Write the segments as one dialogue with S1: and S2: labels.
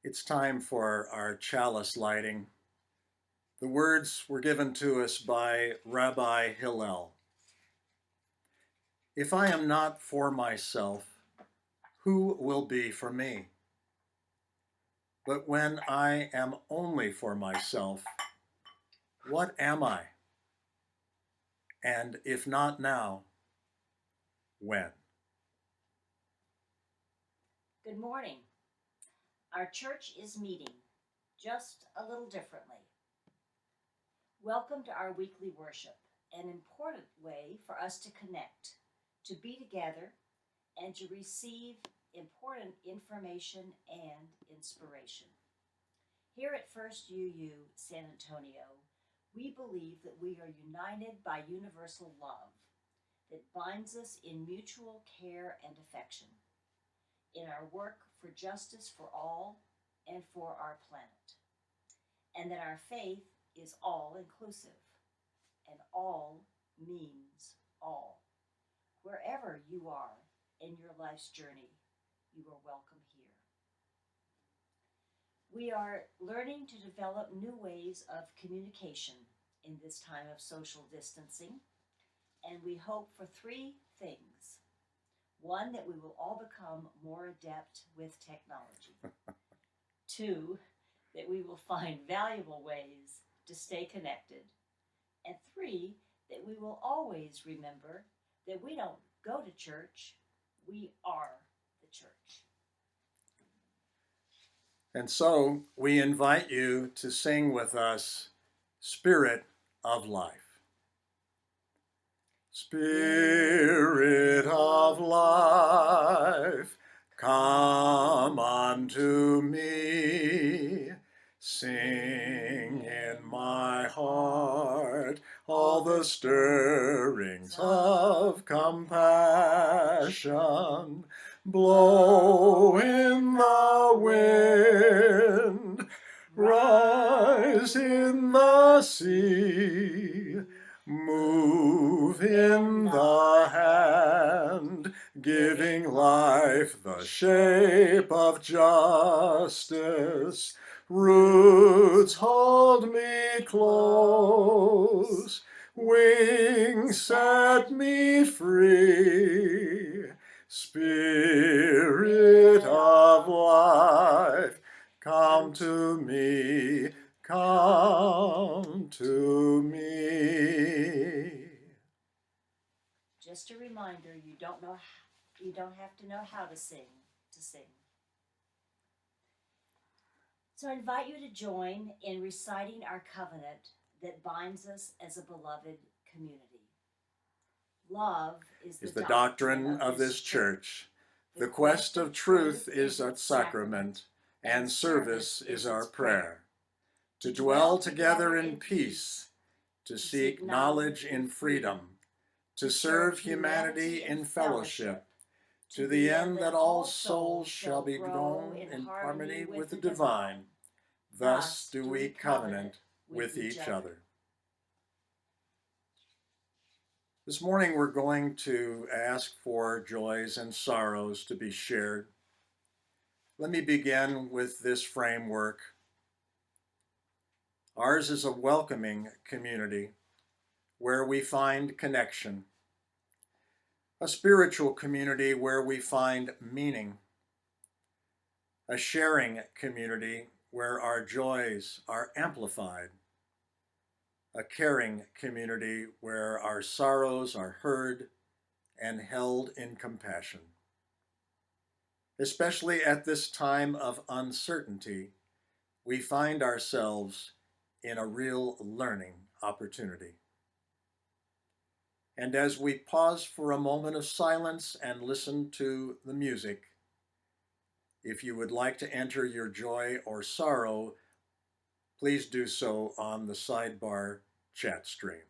S1: It's time for our chalice lighting. The words were given to us by Rabbi Hillel. If I am not for myself, who will be for me? But when I am only for myself, what am I? And if not now, when?
S2: Good morning. Our church is meeting, just a little differently. Welcome to our weekly worship, an important way for us to connect, to be together, and to receive important information and inspiration. Here at First UU San Antonio, we believe that we are united by universal love that binds us in mutual care and affection, in our work for justice for all and for our planet, and that our faith is all inclusive, and all means all. Wherever you are in your life's journey, you are welcome here. We are learning to develop new ways of communication in this time of social distancing, and we hope for three things. One, that we will all become more adept with technology. Two, that we will find valuable ways to stay connected. And three, that we will always remember that we don't go to church, we are the church.
S1: And so we invite you to sing with us, Spirit of Life. Spirit of life, come unto me. Sing in my heart all the stirrings of compassion. Blow in the wind, rise in the sea. Move in the hand, giving life the shape of justice. Roots hold me close, wings set me free. Spirit of life, come to me. Come to me.
S2: Just a reminder, you don't have to know how to sing. So I invite you to join in reciting our covenant that binds us as a beloved community. Love is
S1: the doctrine of this church. The quest of truth is its sacrament, and service is our prayer. To dwell together in peace, to seek knowledge in freedom, to serve humanity in fellowship, to the end that all souls shall be grown in harmony with the divine. Thus do we covenant with each other. This morning we're going to ask for joys and sorrows to be shared. Let me begin with this framework. Ours is a welcoming community where we find connection, a spiritual community where we find meaning, a sharing community where our joys are amplified, a caring community where our sorrows are heard and held in compassion. Especially at this time of uncertainty, we find ourselves in a real learning opportunity. And as we pause for a moment of silence and listen to the music, if you would like to enter your joy or sorrow, please do so on the sidebar chat stream.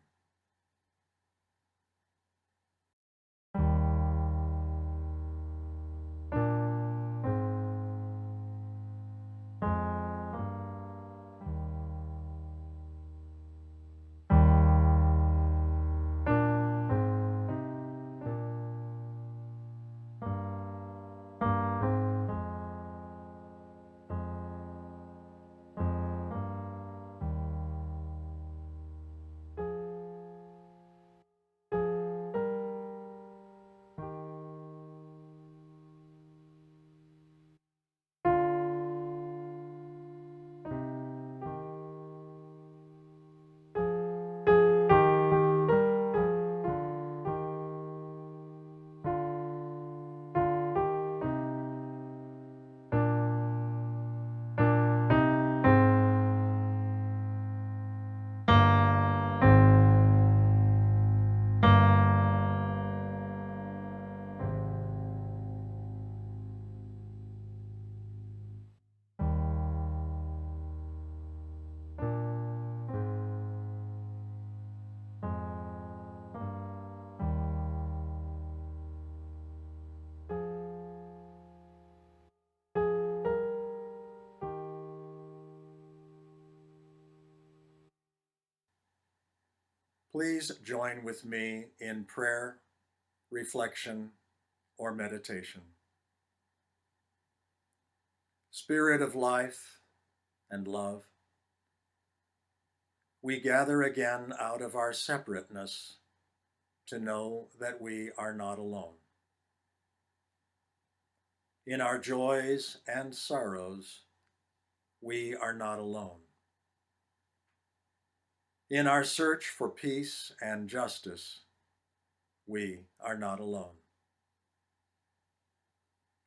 S1: Please join with me in prayer, reflection, or meditation. Spirit of life and love, we gather again out of our separateness to know that we are not alone. In our joys and sorrows, we are not alone. In our search for peace and justice, we are not alone.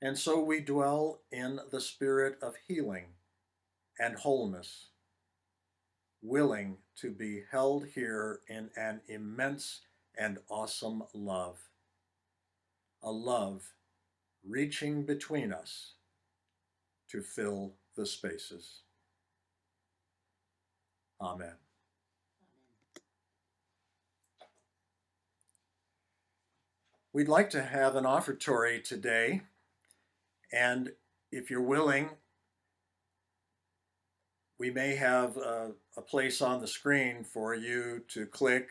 S1: And so we dwell in the spirit of healing and wholeness, willing to be held here in an immense and awesome love, a love reaching between us to fill the spaces. Amen. We'd like to have an offertory today, and if you're willing, we may have a place on the screen for you to click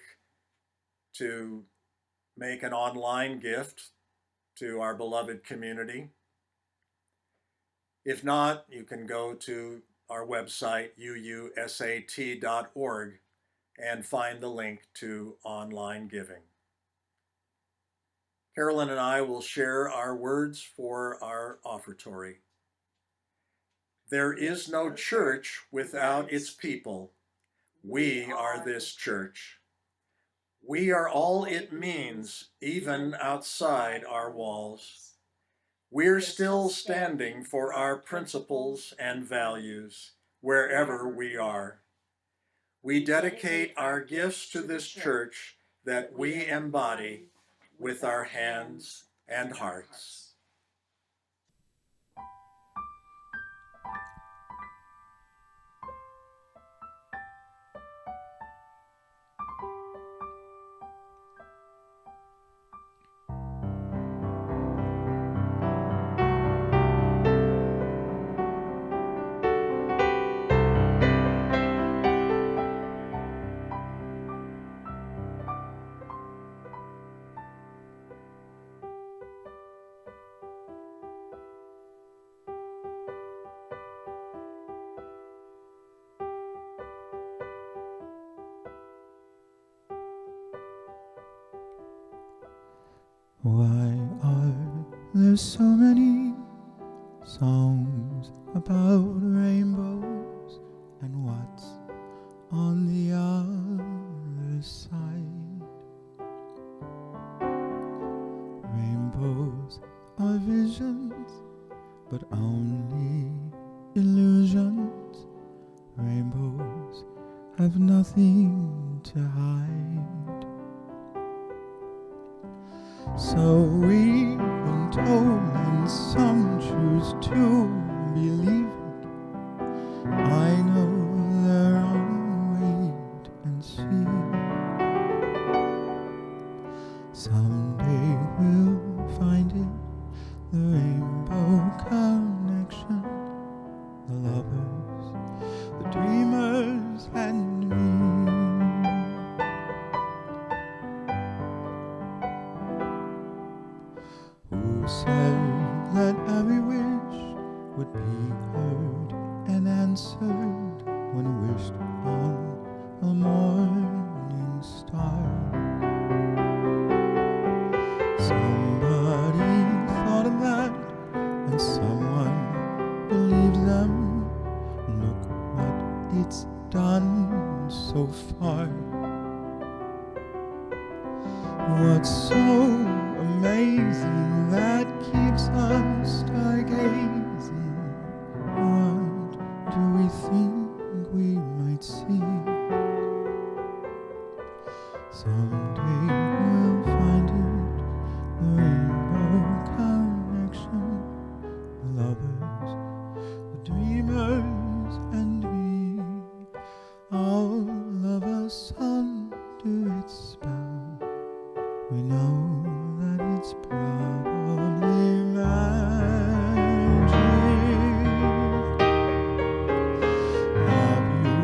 S1: to make an online gift to our beloved community. If not, you can go to our website, uusat.org, and find the link to online giving. Carolyn and I will share our words for our offertory. There is no church without its people. We are this church. We are all it means, even outside our walls. We're still standing for our principles and values, wherever we are. We dedicate our gifts to this church that we embody with our hands and hearts.
S3: Why are there so many songs about rainbows, and what's on the other side? Rainbows are visions, but only illusions. Rainbows have nothing to hide. So we've been told, and some choose to believe it. I know they're on wait and see. Someday we'll find it, the rainbow connection, the lovers, the dreamers, and me. Who said that every wish would be heard and answered when wished on a morning star? Somebody thought of that, and someone believes them. Look what it's done so far. What's so amazing that keeps us stargazing? What do we think we might see? Someday we'll find it, the rainbow connection, the lovers, the dreamers, and me. All of us under its spell. We know that it's probably magic. Have you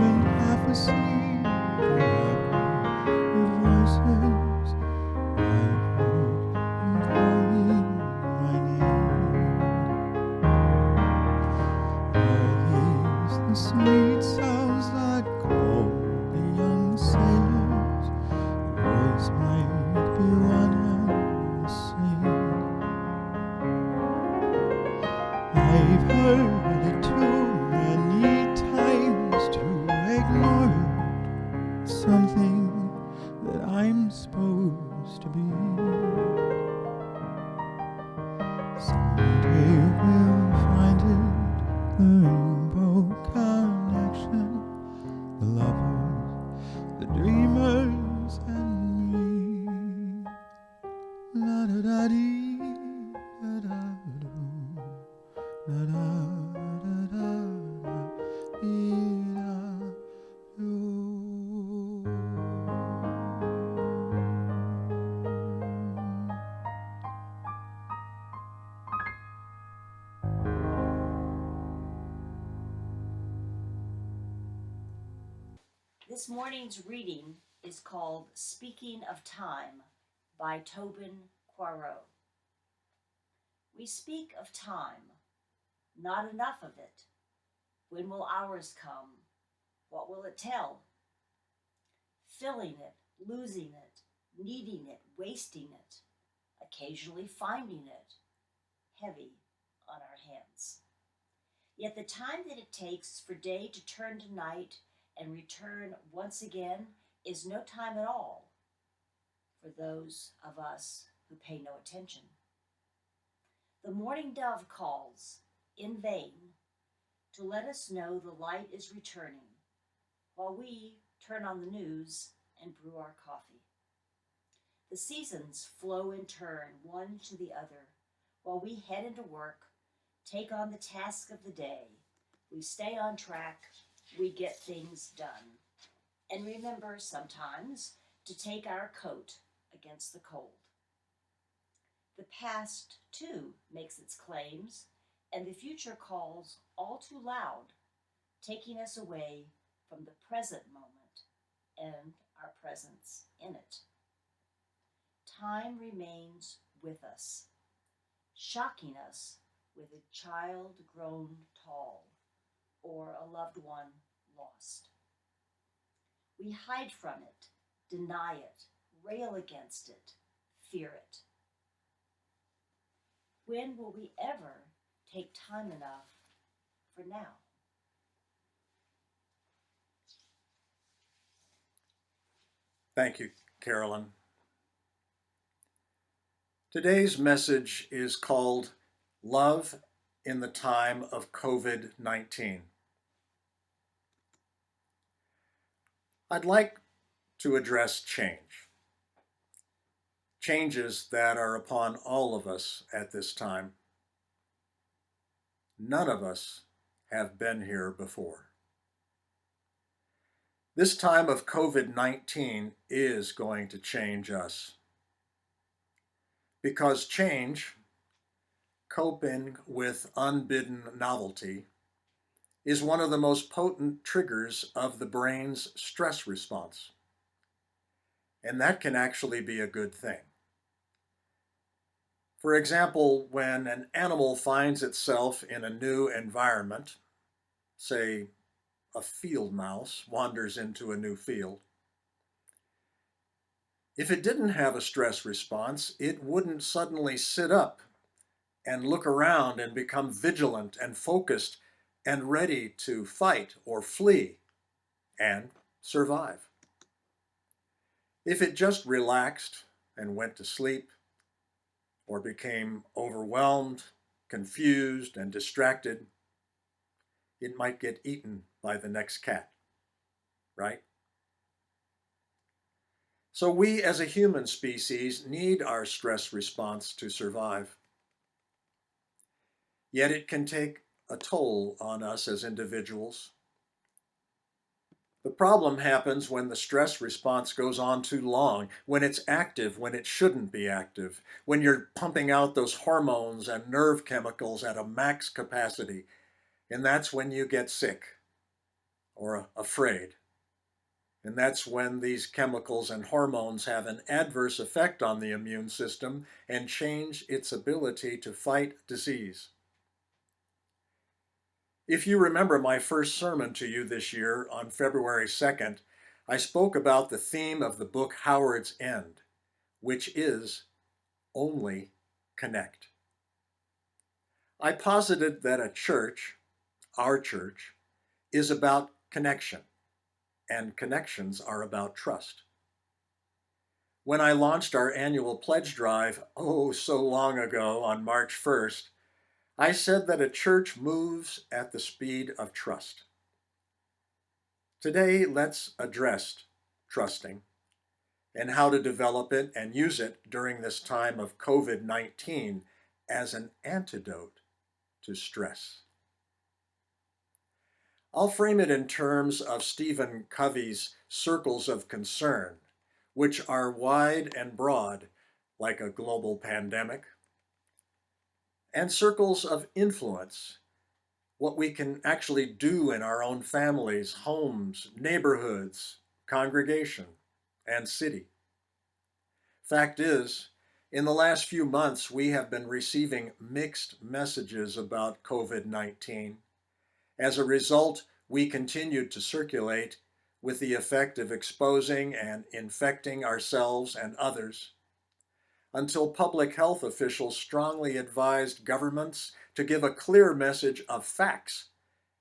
S3: been half asleep? Or have the sweet sounds that call the young sailors. Voice might be one and the same. I've heard it too many times to ignore it. Something that I'm supposed to be. Someday we'll find it, the rainbow connection, the lovers, the dreamers, and me. La da da dee, da da do, da da da da dee da do.
S2: This morning's reading is called Speaking of Time by Tobin Poirot. We speak of time, not enough of it. When will ours come? What will it tell? Filling it, losing it, needing it, wasting it, occasionally finding it, heavy on our hands. Yet the time that it takes for day to turn to night and return once again is no time at all for those of us who pay no attention. The morning dove calls in vain to let us know the light is returning while we turn on the news and brew our coffee. The seasons flow in turn, one to the other, while we head into work, take on the task of the day. We stay on track, we get things done. And remember sometimes to take our coat against the cold. The past, too, makes its claims, and the future calls all too loud, taking us away from the present moment and our presence in it. Time remains with us, shocking us with a child grown tall or a loved one lost. We hide from it, deny it, rail against it, fear it. When will we ever take time enough for now?
S1: Thank you, Carolyn. Today's message is called Love in the Time of COVID-19. I'd like to address change. Changes that are upon all of us at this time. None of us have been here before. This time of COVID-19 is going to change us. Because change, coping with unbidden novelty, is one of the most potent triggers of the brain's stress response. And that can actually be a good thing. For example, when an animal finds itself in a new environment, say a field mouse wanders into a new field, if it didn't have a stress response, it wouldn't suddenly sit up and look around and become vigilant and focused and ready to fight or flee and survive. If it just relaxed and went to sleep or became overwhelmed, confused, and distracted, it might get eaten by the next cat, right? So we as a human species need our stress response to survive. Yet it can take a toll on us as individuals. The problem happens when the stress response goes on too long, when it's active when it shouldn't be active, when you're pumping out those hormones and nerve chemicals at a max capacity, and that's when you get sick or afraid. And that's when these chemicals and hormones have an adverse effect on the immune system and change its ability to fight disease. If you remember my first sermon to you this year on February 2nd, I spoke about the theme of the book Howard's End, which is only connect. I posited that a church, our church, is about connection, and connections are about trust. When I launched our annual pledge drive, oh so long ago on March 1st, I said that a church moves at the speed of trust. Today, let's address trusting and how to develop it and use it during this time of COVID-19 as an antidote to stress. I'll frame it in terms of Stephen Covey's circles of concern, which are wide and broad, like a global pandemic, and circles of influence, what we can actually do in our own families, homes, neighborhoods, congregation, and city. Fact is, in the last few months, we have been receiving mixed messages about COVID-19. As a result, we continued to circulate with the effect of exposing and infecting ourselves and others, until public health officials strongly advised governments to give a clear message of facts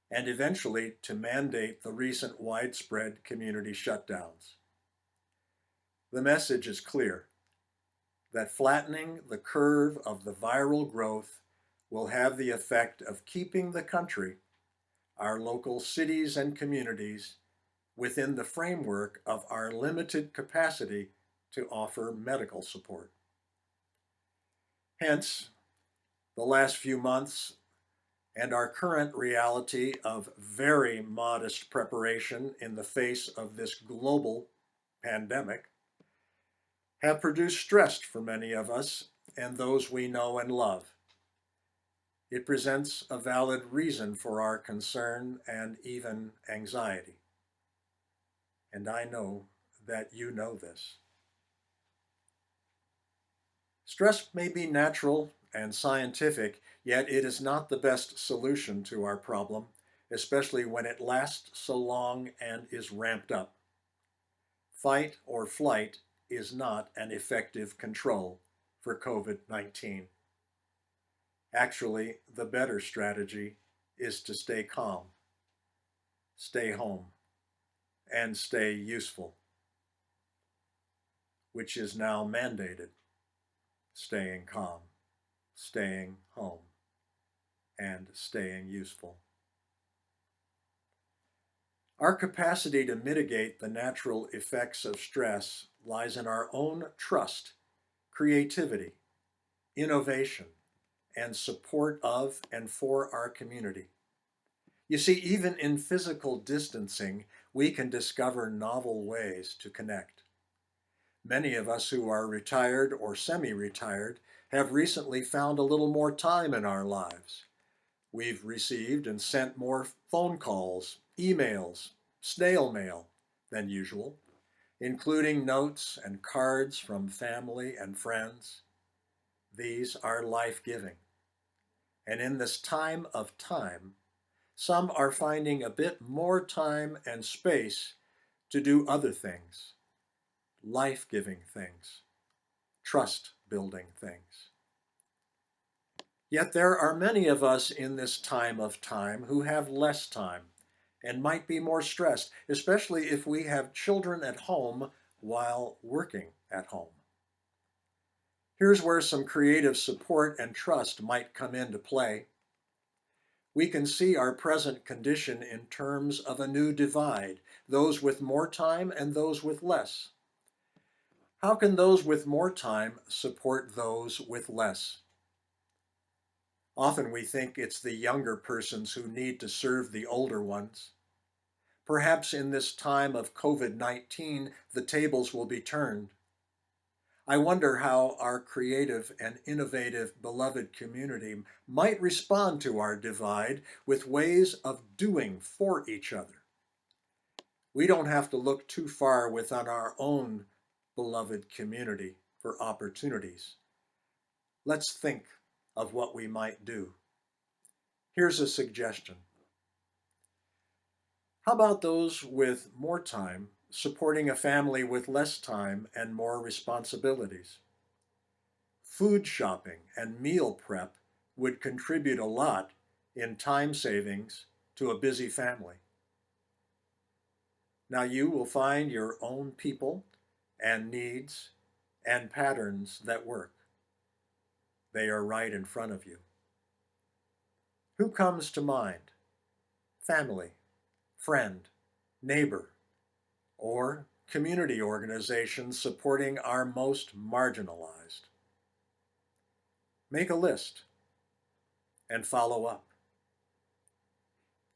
S1: and eventually to mandate the recent widespread community shutdowns. The message is clear, that flattening the curve of the viral growth will have the effect of keeping the country, our local cities and communities, within the framework of our limited capacity to offer medical support. Hence, the last few months and our current reality of very modest preparation in the face of this global pandemic have produced stress for many of us and those we know and love. It presents a valid reason for our concern and even anxiety. And I know that you know this. Stress may be natural and scientific, yet it is not the best solution to our problem, especially when it lasts so long and is ramped up. Fight or flight is not an effective control for COVID-19. Actually, the better strategy is to stay calm, stay home, and stay useful, which is now mandated. Staying calm, staying home, and staying useful. Our capacity to mitigate the natural effects of stress lies in our own trust, creativity, innovation, and support of and for our community. You see, even in physical distancing, we can discover novel ways to connect. Many of us who are retired or semi-retired have recently found a little more time in our lives. We've received and sent more phone calls, emails, snail mail than usual, including notes and cards from family and friends. These are life-giving. And in this time of time, some are finding a bit more time and space to do other things, life-giving things, trust-building things. Yet there are many of us in this time of time who have less time and might be more stressed, especially if we have children at home while working at home. Here's where some creative support and trust might come into play. We can see our present condition in terms of a new divide, those with more time and those with less. How can those with more time support those with less? Often we think it's the younger persons who need to serve the older ones. Perhaps in this time of COVID-19, the tables will be turned. I wonder how our creative and innovative beloved community might respond to our divide with ways of doing for each other. We don't have to look too far within our own beloved community for opportunities. Let's think of what we might do. Here's a suggestion. How about those with more time, supporting a family with less time and more responsibilities? Food shopping and meal prep would contribute a lot in time savings to a busy family. Now you will find your own people and needs and patterns that work. They are right in front of you. Who comes to mind? Family, friend, neighbor, or community organizations supporting our most marginalized. Make a list and follow up.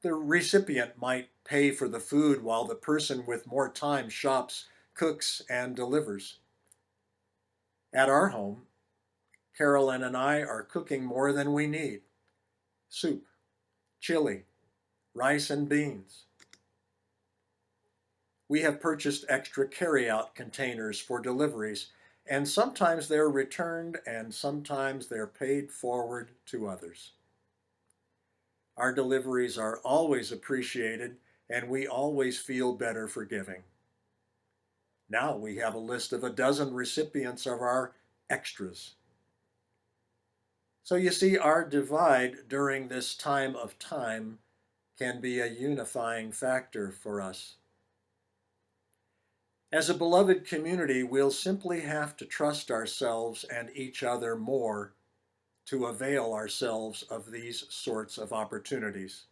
S1: The recipient might pay for the food while the person with more time shops, cooks, and delivers. At our home, Carolyn and I are cooking more than we need. Soup, chili, rice and beans. We have purchased extra carry-out containers for deliveries, and sometimes they're returned and sometimes they're paid forward to others. Our deliveries are always appreciated, and we always feel better for giving. Now we have a list of 12 recipients of our extras. So you see, our divide during this time of time can be a unifying factor for us. As a beloved community, we'll simply have to trust ourselves and each other more to avail ourselves of these sorts of opportunities.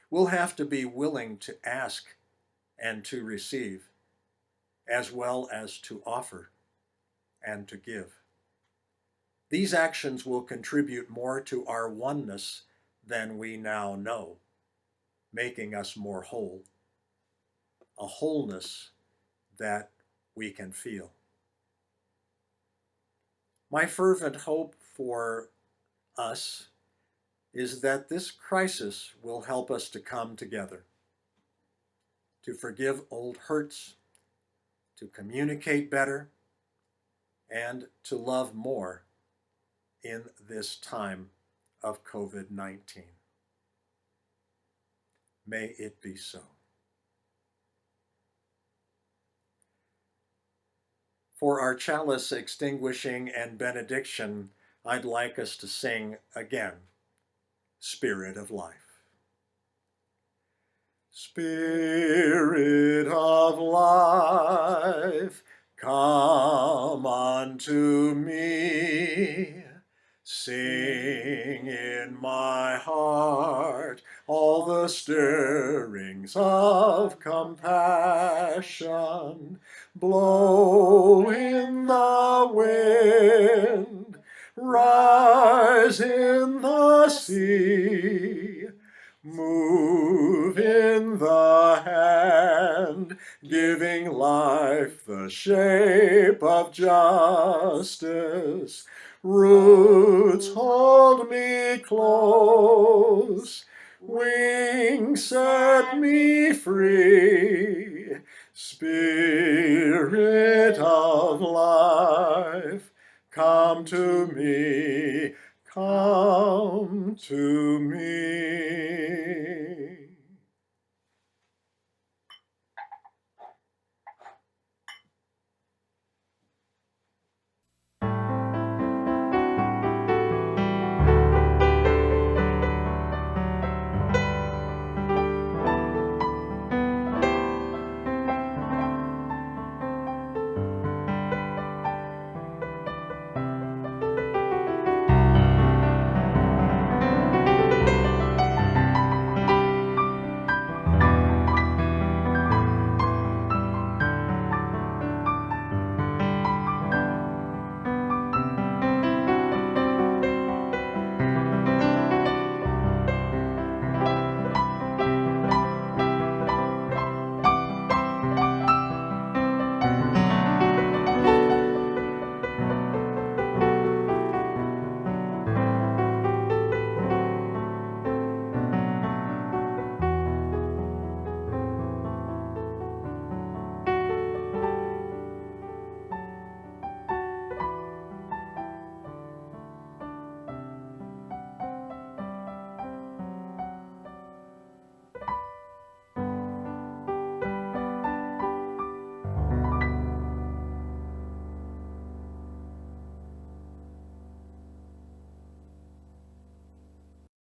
S1: We'll have to be willing to ask and to receive, as well as to offer and to give. These actions will contribute more to our oneness than we now know, making us more whole, a wholeness that we can feel. My fervent hope for us is that this crisis will help us to come together, to forgive old hurts, to communicate better, and to love more in this time of COVID-19. May it be so. For our chalice extinguishing and benediction, I'd like us to sing again, Spirit of Life. Spirit of life, come unto me. Sing in my heart all the stirrings of compassion. Blow in the wind, rise in the sea, move in the hand, giving life the shape of justice. Roots hold me close, wings set me free. Spirit of life, come to me, come to me.